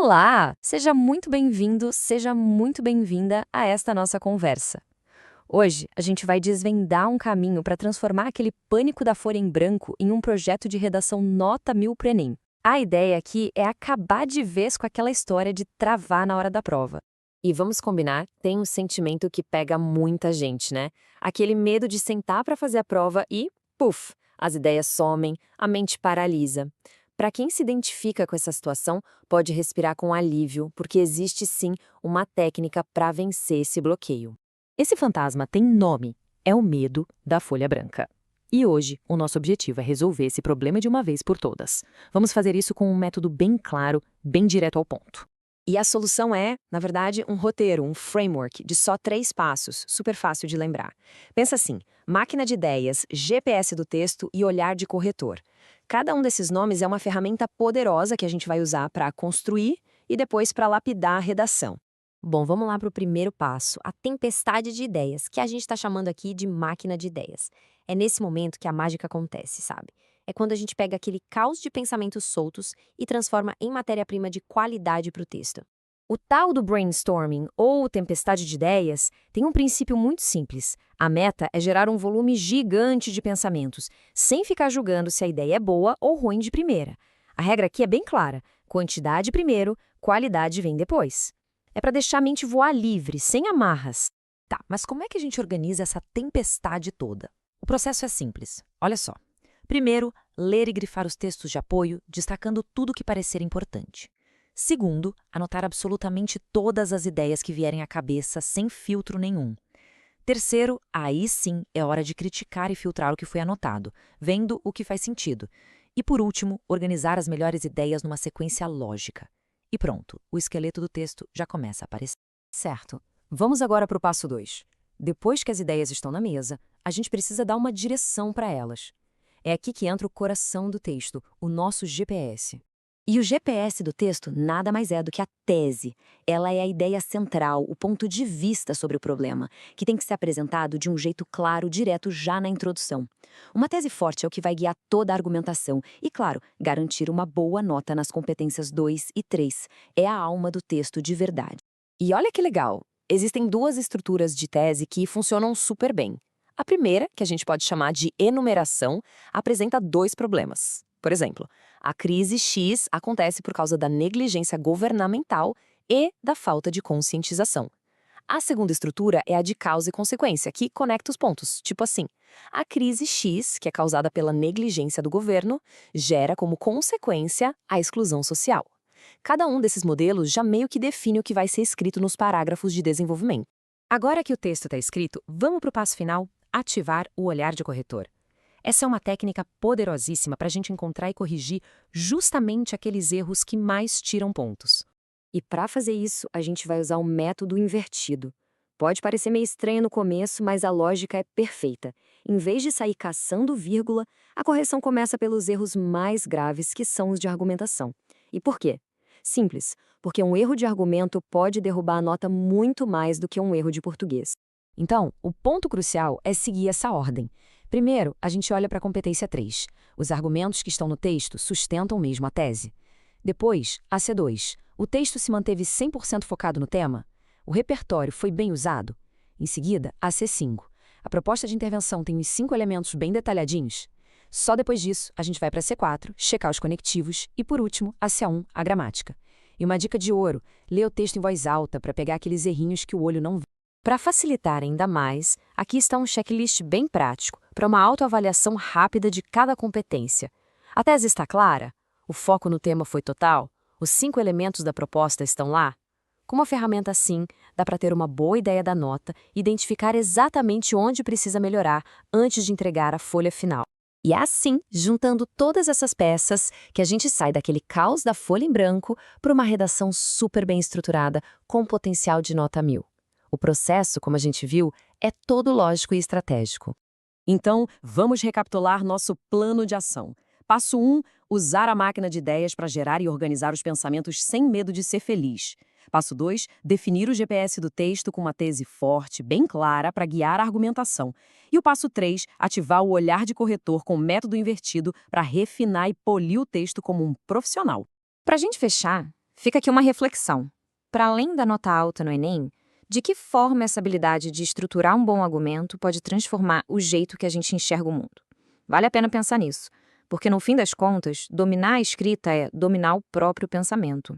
Olá! Seja muito bem-vindo, seja muito bem-vinda a esta nossa conversa. Hoje, a gente vai desvendar um caminho para transformar aquele pânico da folha em branco em um projeto de redação nota 1000 para o Enem. A ideia aqui é acabar de vez com aquela história de travar na hora da prova. E vamos combinar, tem um sentimento que pega muita gente, né? Aquele medo de sentar para fazer a prova e, puf, as ideias somem, a mente paralisa. Para quem se identifica com essa situação, pode respirar com alívio, porque existe sim uma técnica para vencer esse bloqueio. Esse fantasma tem nome, é o medo da folha branca. E hoje, o nosso objetivo é resolver esse problema de uma vez por todas. Vamos fazer isso com um método bem claro, bem direto ao ponto. E a solução é, na verdade, um roteiro, um framework de só 3 passos, super fácil de lembrar. Pensa assim: máquina de ideias, GPS do texto e olhar de corretor. Cada um desses nomes é uma ferramenta poderosa que a gente vai usar para construir e depois para lapidar a redação. Bom, vamos lá para o primeiro passo, a tempestade de ideias, que a gente está chamando aqui de máquina de ideias. É nesse momento que a mágica acontece, sabe? É quando a gente pega aquele caos de pensamentos soltos e transforma em matéria-prima de qualidade para o texto. O tal do brainstorming, ou tempestade de ideias, tem um princípio muito simples. A meta é gerar um volume gigante de pensamentos, sem ficar julgando se a ideia é boa ou ruim de primeira. A regra aqui é bem clara: quantidade primeiro, qualidade vem depois. É para deixar a mente voar livre, sem amarras. Tá, mas como é que a gente organiza essa tempestade toda? O processo é simples. Olha só. Primeiro, ler e grifar os textos de apoio, destacando tudo que parecer importante. Segundo, anotar absolutamente todas as ideias que vierem à cabeça, sem filtro nenhum. Terceiro, aí sim é hora de criticar e filtrar o que foi anotado, vendo o que faz sentido. E por último, organizar as melhores ideias numa sequência lógica. E pronto, o esqueleto do texto já começa a aparecer. Certo. Vamos agora para o passo 2. Depois que as ideias estão na mesa, a gente precisa dar uma direção para elas. É aqui que entra o coração do texto, o nosso GPS. E o GPS do texto nada mais é do que a tese. Ela é a ideia central, o ponto de vista sobre o problema, que tem que ser apresentado de um jeito claro, direto já na introdução. Uma tese forte é o que vai guiar toda a argumentação e, claro, garantir uma boa nota nas competências 2 e 3. É a alma do texto de verdade. E olha que legal! Existem 2 estruturas de tese que funcionam super bem. A primeira, que a gente pode chamar de enumeração, apresenta 2 problemas. Por exemplo, a crise X acontece por causa da negligência governamental e da falta de conscientização. A segunda estrutura é a de causa e consequência, que conecta os pontos, tipo assim: a crise X, que é causada pela negligência do governo, gera como consequência a exclusão social. Cada um desses modelos já meio que define o que vai ser escrito nos parágrafos de desenvolvimento. Agora que o texto está escrito, vamos para o passo final: ativar o olhar de corretor. Essa é uma técnica poderosíssima para a gente encontrar e corrigir justamente aqueles erros que mais tiram pontos. E para fazer isso, a gente vai usar o método invertido. Pode parecer meio estranho no começo, mas a lógica é perfeita. Em vez de sair caçando vírgula, a correção começa pelos erros mais graves, que são os de argumentação. E por quê? Simples, porque um erro de argumento pode derrubar a nota muito mais do que um erro de português. Então, o ponto crucial é seguir essa ordem. Primeiro, a gente olha para a competência 3. Os argumentos que estão no texto sustentam mesmo a tese. Depois, a C2. O texto se manteve 100% focado no tema? O repertório foi bem usado? Em seguida, a C5. A proposta de intervenção tem os 5 elementos bem detalhadinhos? Só depois disso, a gente vai para a C4, checar os conectivos e, por último, a C1, a gramática. E uma dica de ouro: lê o texto em voz alta para pegar aqueles errinhos que o olho não vê. Para facilitar ainda mais, aqui está um checklist bem prático para uma autoavaliação rápida de cada competência. A tese está clara? O foco no tema foi total? Os 5 elementos da proposta estão lá? Com uma ferramenta assim, dá para ter uma boa ideia da nota e identificar exatamente onde precisa melhorar antes de entregar a folha final. E é assim, juntando todas essas peças, que a gente sai daquele caos da folha em branco para uma redação super bem estruturada com potencial de nota 1000. O processo, como a gente viu, é todo lógico e estratégico. Então, vamos recapitular nosso plano de ação. Passo 1, usar a máquina de ideias para gerar e organizar os pensamentos sem medo de ser feliz. Passo 2, definir o GPS do texto com uma tese forte, bem clara, para guiar a argumentação. E o passo 3, ativar o olhar de corretor com o método invertido para refinar e polir o texto como um profissional. Para a gente fechar, Fica aqui uma reflexão. Para além da nota alta no Enem, de que forma essa habilidade de estruturar um bom argumento pode transformar o jeito que a gente enxerga o mundo? Vale a pena pensar nisso, porque no fim das contas, dominar a escrita é dominar o próprio pensamento.